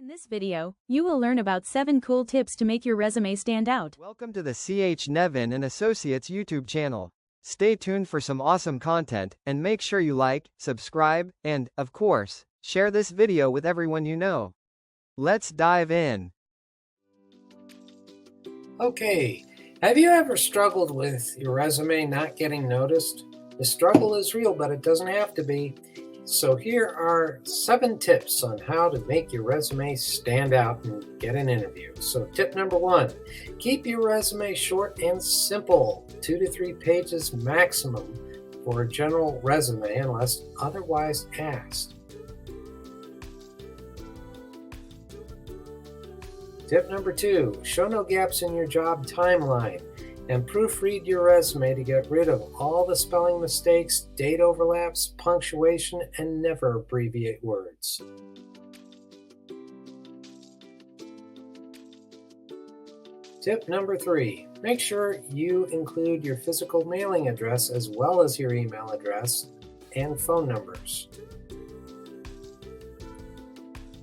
In this video, you will learn about 7 cool tips to make your resume stand out. Welcome to the Nevin and Associates YouTube channel. Stay tuned for some awesome content, and make sure you like, subscribe, and, of course, share this video with everyone you know. Let's dive in. Okay, have you ever struggled with your resume not getting noticed? The struggle is real, but it doesn't have to be. So here are 7 tips on how to make your resume stand out and get an interview. So tip number 1, keep your resume short and simple, 2 to 3 pages maximum for a general resume unless otherwise asked. Tip number 2, show no gaps in your job timeline and proofread your resume to get rid of all the spelling mistakes, date overlaps, punctuation, and never abbreviate words. Tip number 3, make sure you include your physical mailing address as well as your email address and phone numbers.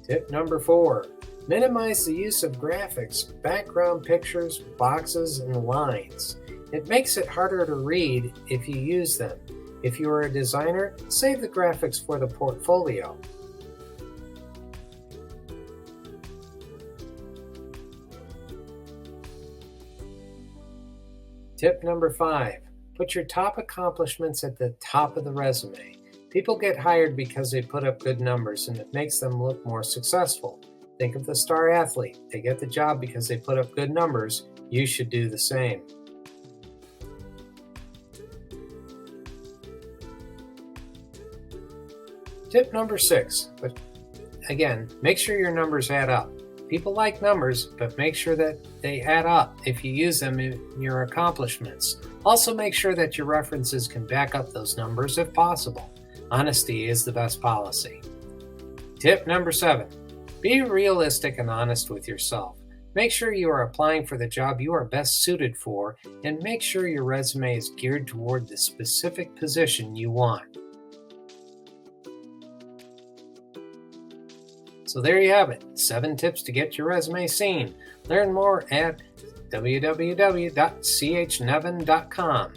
Tip number 4, minimize the use of graphics, background pictures, boxes, and lines. It makes it harder to read if you use them. If you are a designer, save the graphics for the portfolio. Tip number 5, put your top accomplishments at the top of the resume. People get hired because they put up good numbers and it makes them look more successful. Think of the star athlete. They get the job because they put up good numbers. You should do the same. Tip number 6, but again, make sure your numbers add up. People like numbers, but make sure that they add up if you use them in your accomplishments. Also make sure that your references can back up those numbers if possible. Honesty is the best policy. Tip number 7. Be realistic and honest with yourself. Make sure you are applying for the job you are best suited for, and make sure your resume is geared toward the specific position you want. So there you have it, 7 tips to get your resume seen. Learn more at www.chnevin.com.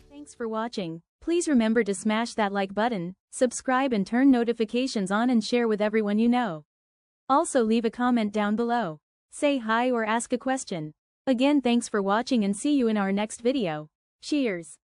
Thanks for watching. Please remember to smash that like button, subscribe and turn notifications on and share with everyone you know. Also leave a comment down below. Say hi or ask a question. Again, thanks for watching and see you in our next video. Cheers!